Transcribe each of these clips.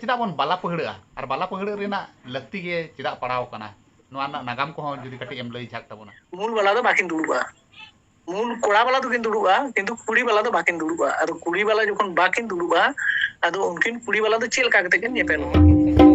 चेदा बन बाला पहड़ा और बाला पहड़ा रेना लक्ति गे चेदा पड़ाव कना नोआ नागाम को जुदी कटी एम लई झाक तबना मूल वाला तो बाकिन दुड़ुबा मूल कोड़ा वाला तो किन दुड़ुबा किंतु कुड़ी वाला तो बाकिन दुड़ुबा अदो कुड़ी वाला जखन बाकिन दुड़ुबा अदो उनकिन कुड़ी वाला तो चेल का कते किन नेपेलोबा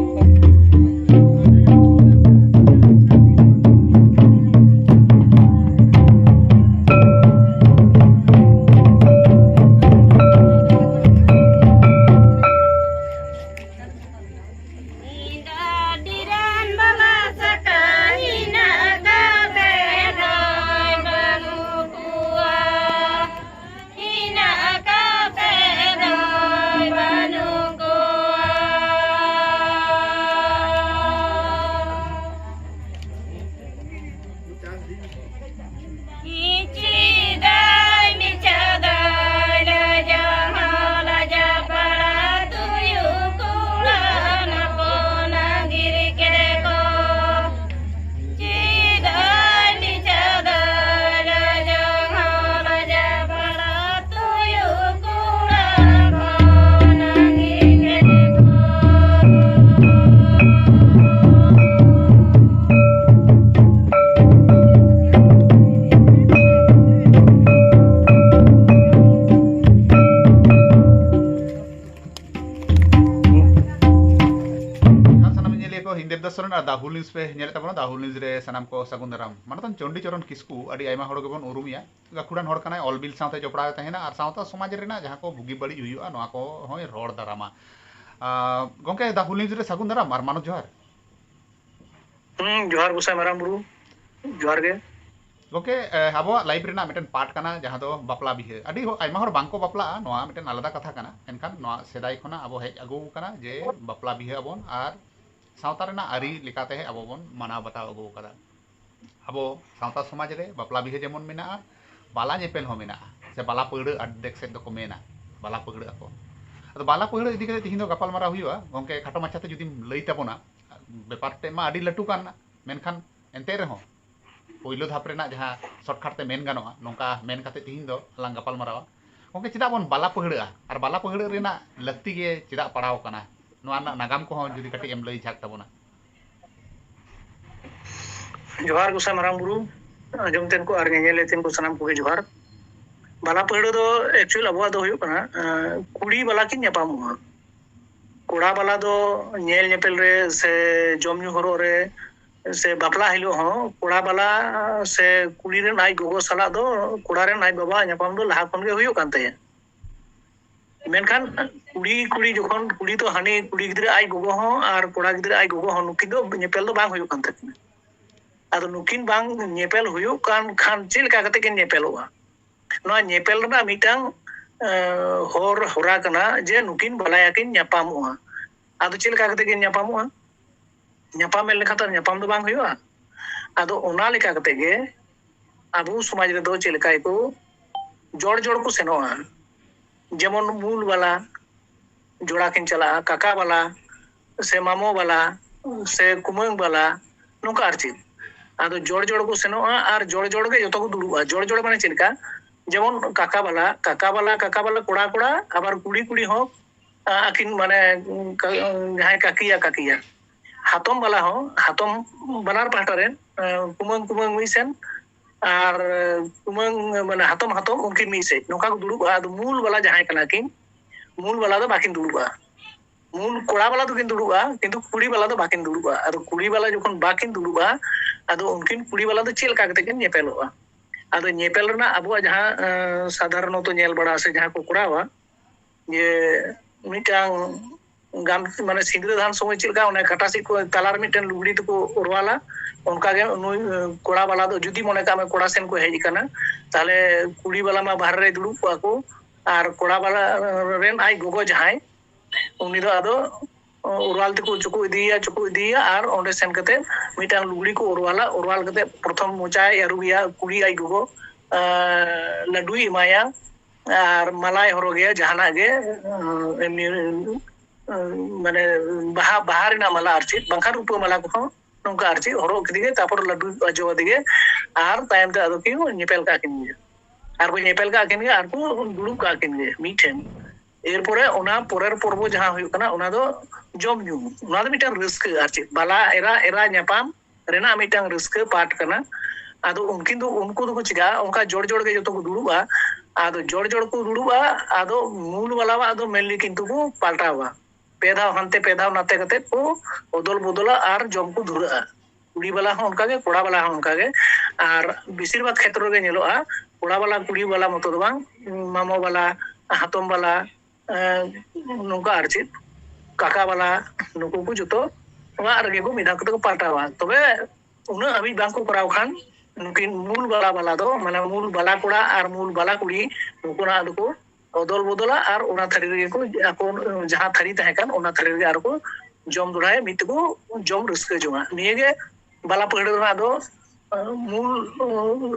दाहुल न्यूज पे नेल तबना दाहुल न्यूज रे सनाम को सगुन दाराम मानतन चंडी चरण किस्कू अडी आयमा होड़ गेबन उरुमिया गाखुडान होड़ कनाय ऑलबिल साथे जोपड़ा तहेना और सावता समाज रेना जहां को भुगी बड़ी हुयुआ नोआ को होय रोड दारामा गोंके दाहुल न्यूज रे सगुन दाराम और मानो जोहार जोहार गुसाय माराम बुरु जोहार गे गोंके आबो लाइव रेना मिटन पार्ट कना जहां दो बापला बिहे अडी आयमा होड़ बांको बापला नोआ मिटन आलादा कथा कना एनखान नोआ सेदाय खना आबो हेज अगु कना जे बापला बिहे अबन और सावता रेना आरी लेकाते अब बन माना बताव अगु कदा अब सावता समाज रे बापला बिहे जेमन मेना बाला नेपेल हो मेना से बाला पहड़ा अडेक सेद को मेना बाला पहड़ा को अद बाला पहड़ा इदी कते तिहिन दो गपाल मारा हुआ गोंके खाटो माछाते जुदी लई ताबोना बेपार ते मा आडी लटू काना मेनखान एनते रहो पहिलो धाप रेना जहां शॉर्टकट ते मेन गानोआ नोंका मेन काते तिहिन दो लांग गपाल मारावा गोंके चेदा बन बाला पहड़ा और बाला पहड़ा रेना लक्ति गे चेदा पड़ाव कना नागाम को जुदी कटी एम लई झाक तबना जोहार गुसा माराम बुरु आजमतेन को और नेलेतेन को सनाम को जोहार बाला पहड़ा दो एक्चुअल अबवा दो हुयो कना कुड़ी वाला किन न्यापामुआ कोड़ा वाला दो नेल नेपेल रे से जमन्यू हरो रे से बापला हिलो हो कोड़ा वाला से कुड़ी रे नाई गोगो साला दो कोड़ा रे नाई बाबा न्यापाम दो लाहा खन गे हुयो कानते मेनखान कुड़ी कुड़ी जखन कुड़ी तो हानि कुड़ी गिद्रा आई गोगो हो और कोड़ा गिद्रा आई गोगो हो नुकिन दो नेपेल दो बांग हुयो कान तकिन आदो नुकिन बांग नेपेल हुयो कान खान चिल का कते किन नेपेलोआ नोआ नेपेल ना मिटांग होर होरा कना जे नुकिन बलाया किन न्यापामुआ आदो चिल का कते किन न्यापामुआ न्यापाम लेखा तो न्यापाम दो बांग हुयोआ आदो ओना लेका कते गे आबू समाज रे दो चिल का को जोड़ जोड़ को सेनोआ जेमन मूल वाला जोड़ा किन चला काका वाला से मामो वाला से कुमंग वाला नोका आरची आदो जोड़ जोड़ को सेनोआ और जोड़ जोड़ के जतो को दुड़ुआ जोड़ जोड़ माने चिलका जेमन काका वाला कोड़ा कोड़ा आबार कुड़ी कुड़ी हो आकिन माने जहां काकिया हातम वाला हो हातम बनार पाहटा रे कुमंग मिसेन और कुमंग माने हातम उनकिन मिसे नोका को दुड़ुआ आदो मूल वाला जहां कना किन मूल वाला तो बाकिन दुड़ुआ मूल कोड़ा वाला तो किन दुड़ुआ किंतु कुड़ी वाला तो बाकिन दुड़ुआ आदो कुड़ी वाला जखन बाकिन दुड़ुआ आदो उनकिन कुड़ी वाला तो चेल का कते किन नेपेलोआ आदो नेपेल रना अबुआ जहां साधारणत नेल बड़ा से जहां को कोड़ावा जे मिटांग गाम माने सिंदूर धान समय चिलका उन्हें खटासी को तालार मिटन लुगड़ी तो को उड़वाला उनका के कोड़ा वाला दो जुदी मने का में कोड़ा सेन को हेज कना ताले कुड़ी वाला मा बाहर रे दुड़ु को और कोड़ा वाला रेन आई गोगो जहां उनी दो आदो उड़वाल ते को चुकु इदिया और ओंडे सेन कते मिटांग लुगड़ी को उड़वाल कते प्रथम मोचाय एरुबिया कुड़ी आई गोगो लड्डुई माया और मलाई हरो गया जहाना गे माने बाहर ना माला आरची बंखार रूप माला को नोंका आरची हरो किदिगे तापर लड्डू अजो दिगे आर तायम ते आदो की नेपेल का किन आर को नेपेल का किन और को दुड़ुब का किन मीठेन एरपोरे ओना पोरेर पर्व जहां हुयुक कना ओना दो जम ᱧᱩ ओना दो मिटांग रस्क आर चे बाला एरा ᱧᱟᱯᱟᱢ रेना मिटांग रस्क पार्ट कना आदो उनकिन दो उनको दो चिगा उनका जोड़ जोड़ के जतो को दुड़ुबा आदो जोड़ जोड़ को दुड़ुबा आदो मूल वाला आदो मेनली किंतु को पाल्टावा पेदा हंते पेदा नाते कते को ओदल बदला आर जम को धुरा कुड़ी वाला हो उनका के कोड़ा वाला हो उनका के आर बेसिर भाग क्षेत्र रे नेलोआ कोड़ा वाला कुड़ी वाला मतो दो बांग मामो वाला हातम वाला नोका आरचित काका वाला नुकु को जतो वा रगे को मिदा को पाल्टावा तबे उना अभी बांग को कराव खान नुकिन मूल वाला दो माने मूल बाला कोड़ा आर मूल बाला कुड़ी नुकुना को ओदल बदला आर ओना थरी रे को ako जहां थरी तहे कान ओना थरी रे आर को जम दुराय मित को जम रस्के जोंगा निये बाला पहड़ ना दो मूल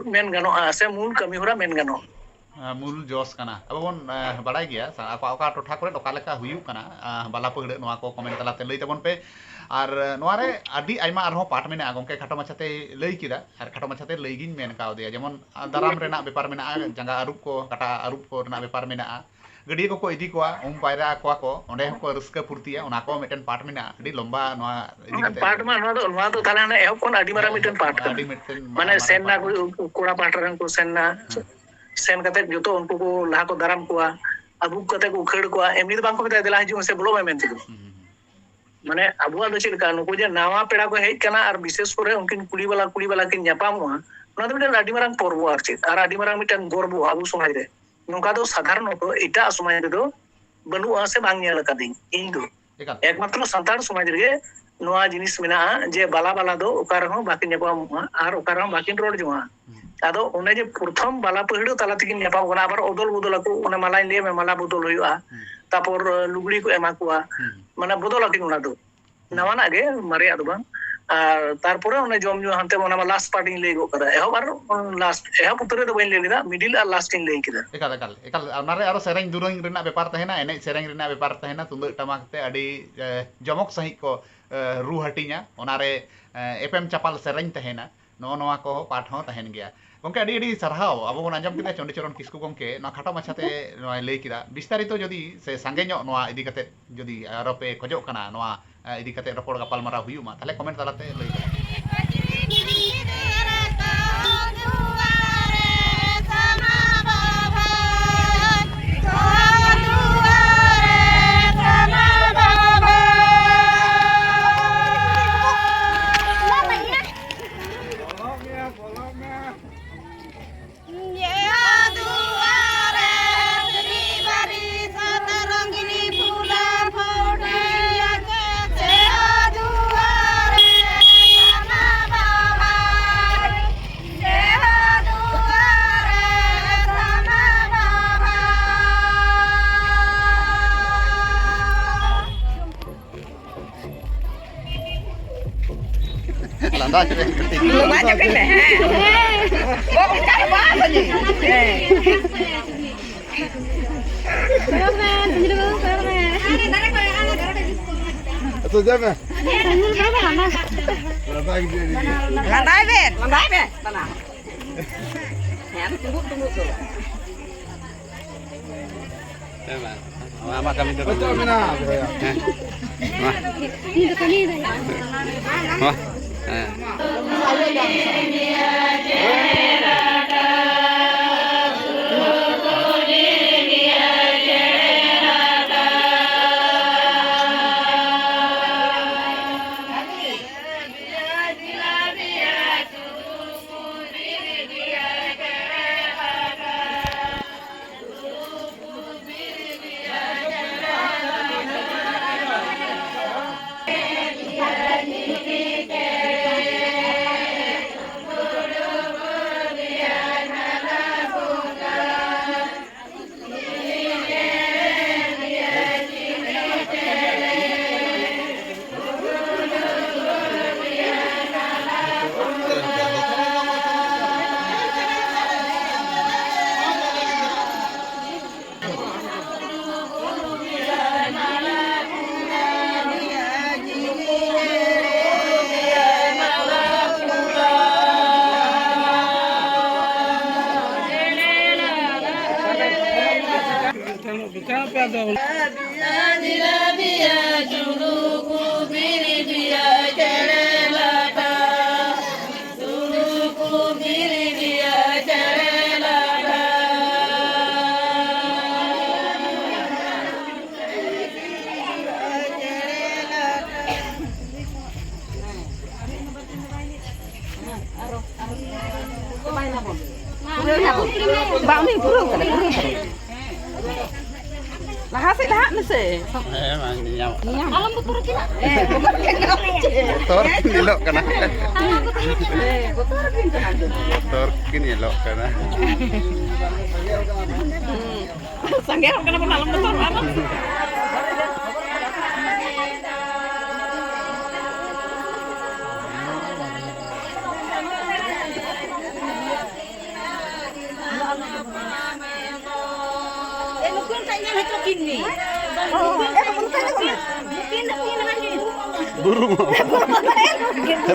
मेन गानो से मूल कमी होरा मेन गानो मूल जोस कना अब बन बड़ाई गया आका टोठा करे ओका लेका हुयु कना बाला पहड़ नोआ को कमेंट तलाते लई तबन पे और नोआ रे आदि आइमा आरहो पाठ मेना गंके खाटो माछाते लई किदा आर खाटो माछाते लई गिन मेन काव दिया जेमन दाराम रेना बेपार मेना जंगा अरुप को काटा अरुप को रेना बेपार मेना गडी को इदी को पायरा को ओंडे को रस्का फुर्तिया ओना को मिटन पाठ मेना अडी लंबा नोआ इदी कते पाठ मा नोआ तो ताला ने एहो कोन अडी मारा मिटन पाठ माने सेना को कोड़ा पाठ रन को सेना सेन कते जतो उनको को लहा को दाराम को अबु कते को उखेड़ को एमनी बांग को देला हिजु से बोलो में मेनती माने अबुआ दो चिलका नुको जे नावा पेड़ा को हेज कना और विशेष करे उनकिन कुड़ी वाला किन ᱧᱟᱯᱟᱢᱚᱜᱼᱟ ओना दो मिटन अडी मारांग पर्व आर चित आर अडी मारांग मिटन गर्व अबु समाज रे नोका दो साधारण तो एटा समाज रे दो बनुआ से बांग नेल कदिन इन दो एकमात्र संतान समाज रे नोआ जिनिस मेना जे बाला दो ओकार हो बाकी ᱧᱟᱯᱟᱢᱚᱜᱼᱟ आर ओकार हो बाकी रोड जोआ आदो ओने जे प्रथम बाला पहड़ो ताला तकिन ᱧᱟᱯᱟᱢ कना आबार ओदल बदल को ओने मालाइन ले में माला बदल हुआ तापर लुगड़ी को एमा कुआ माने बदल आकिन ओना दो नवाना गे मारे आदो बांग आर तारपरे ओने जम जो हंते ओना लास्ट पार्टिंग ले गो करा एहो बार लास्ट एहो पुतरे दो बइन ले लिदा मिडिल आर लास्ट इन ले किदा एकाल ओनारे आरो सेरेंग दुरंग रेना बेपार तहेना एने सेरेंग रेना बेपार तहेना तुंदक टमाक ते अडी जमक सही को रू हटिया ओनारे एपएम चापाल सेरेंग तहेना नोआ को पाठ हो तहेन गया गंके अडी सरहाव अब बन आंजम किदा चंडीचरण किस्कु गंके ना खाटो माछाते नोआ लई किदा विस्तारित जदि से सांगे नो नोआ इदी कते जदि आरो पे खजो कना नोआ इदी कते रपड़ गपाल मारा हुयुमा ताले कमेंट तालाते लई Landa je keti. Landa je kene. Kok cak apa ni? Itu jam eh? Landai bet. Tanah. Ya, tunggu tu. Mama kami tu. Betul mina. Ini dekat ni dah. Wah. Bang ni burung kan? Lah sih dah mesti. Emang nyawa. Alam betul kita. Motor elok kana. Betul kita. Motor kini elok kana. Sanggah kenapa malam betul alam? Burung.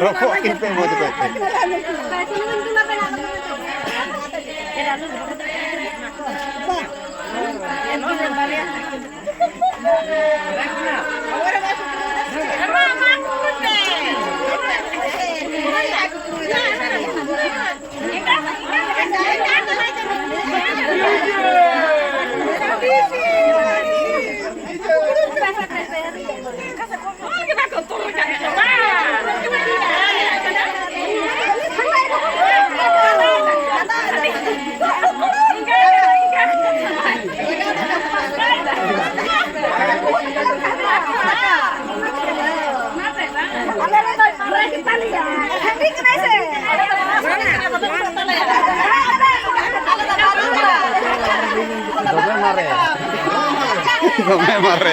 Rokok kita mau cepet. Gome mare.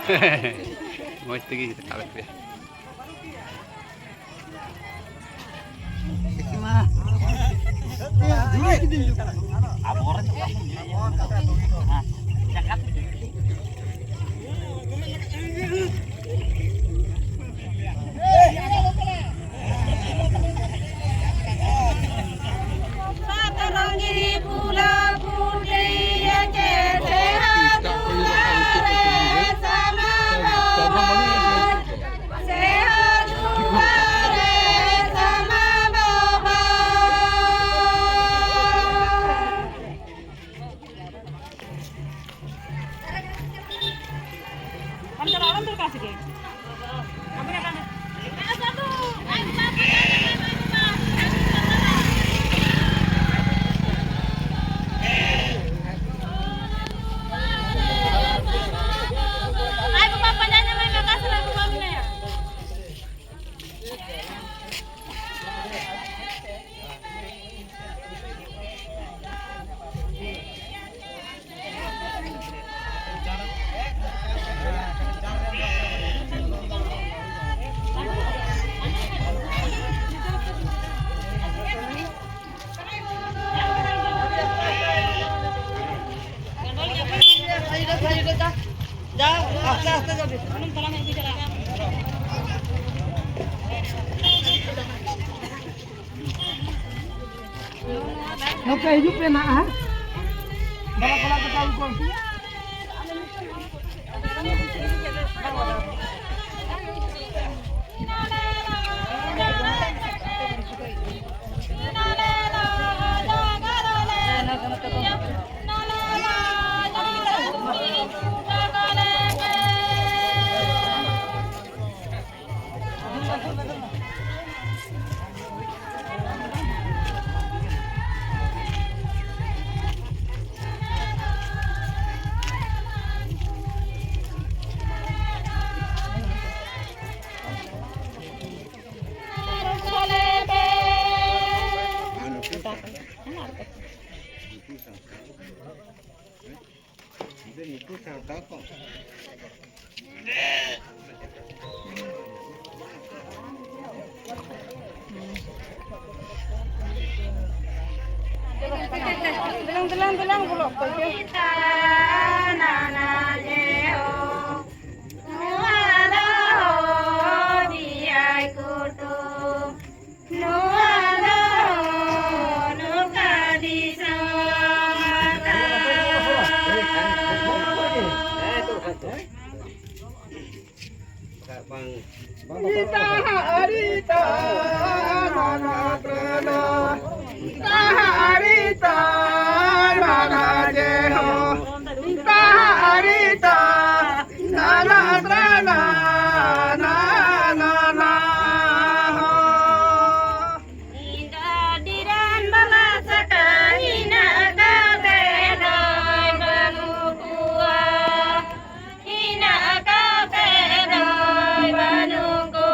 Moj tegi rakabet pe. Oke, hidup ya nak, ha? Balak-balak ketahui kongsi. Bilang bulok ko. Arita, mana prana, arita, mana jeho, arita, nana prana, na. Hina ka pe doi banu ko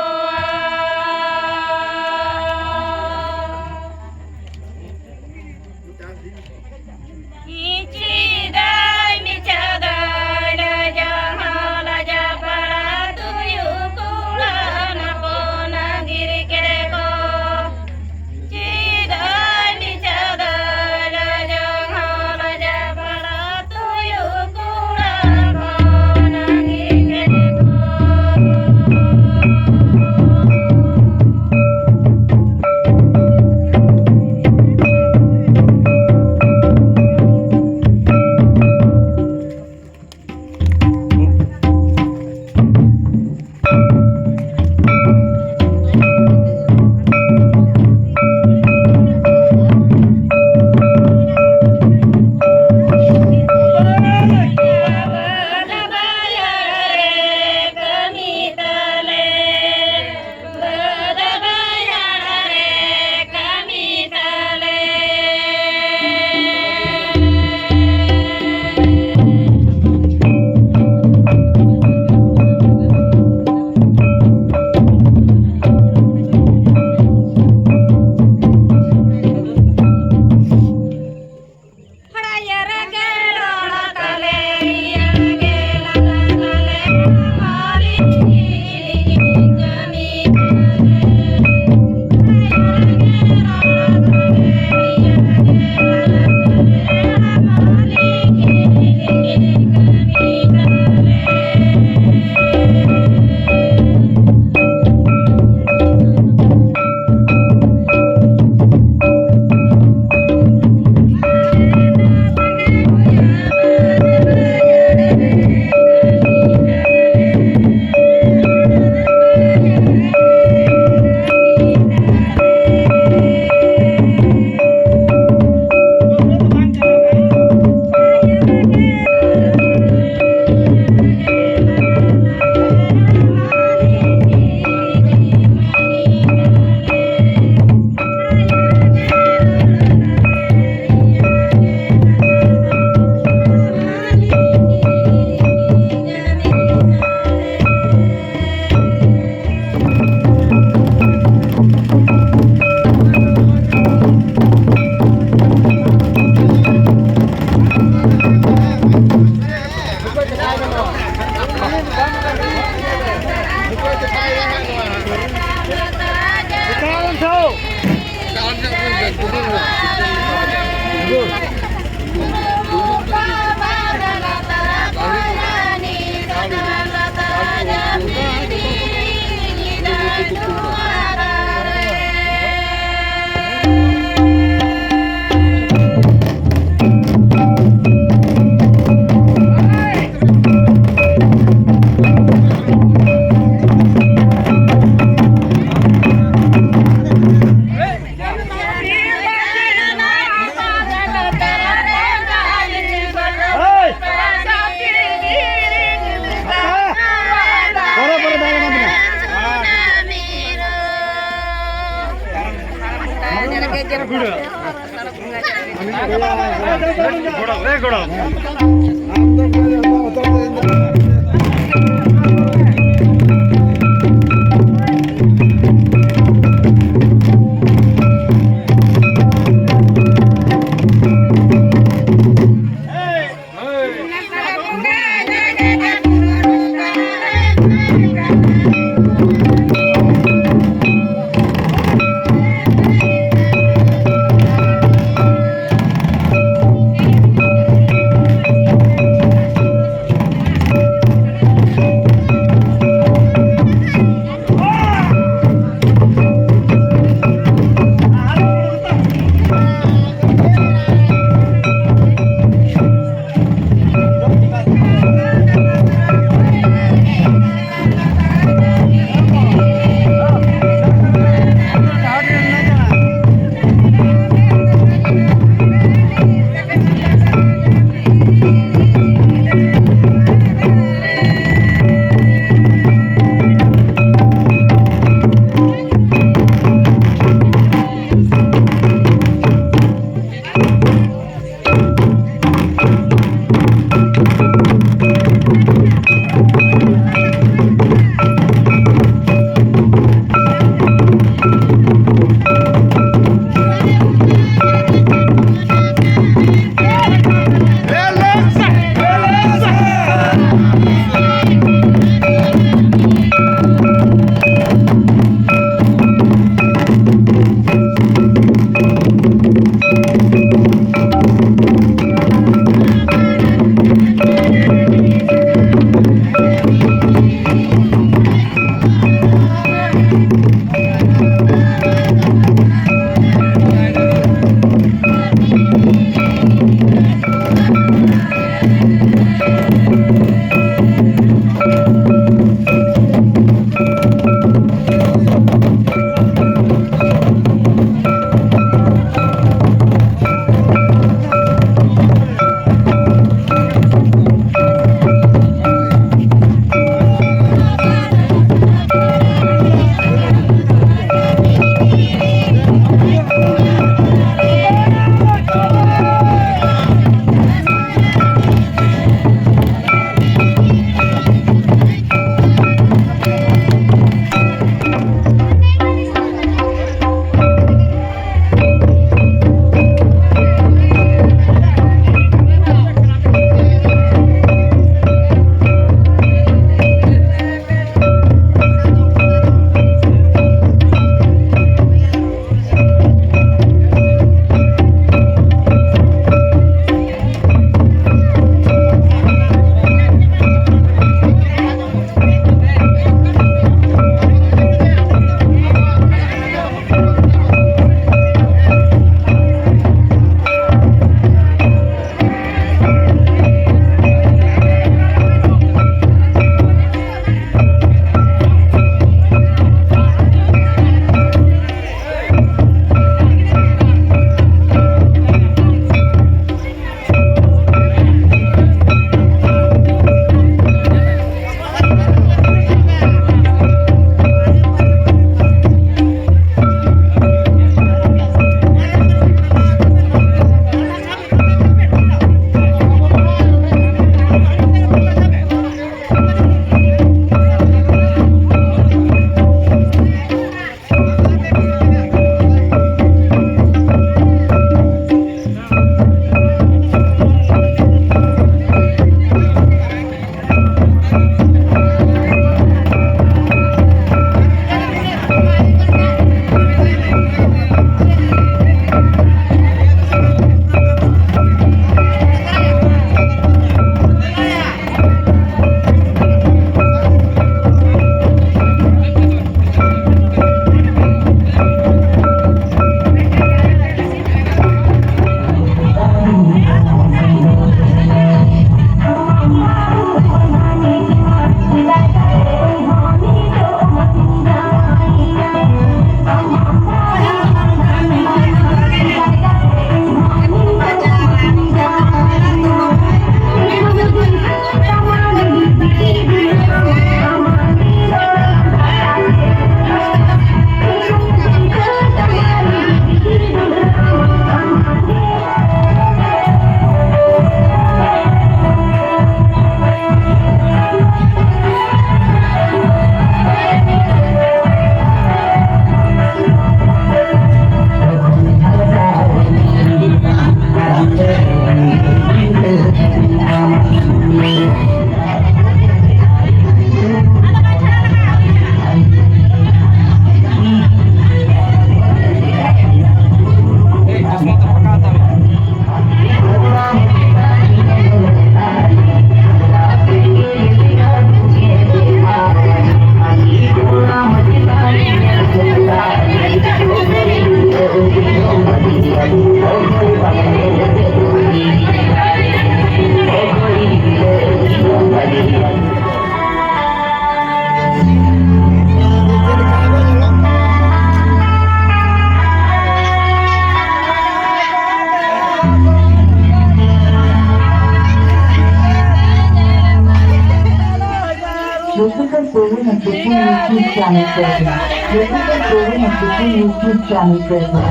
official YouTube channel present. Ladies and gentlemen, official YouTube channel present.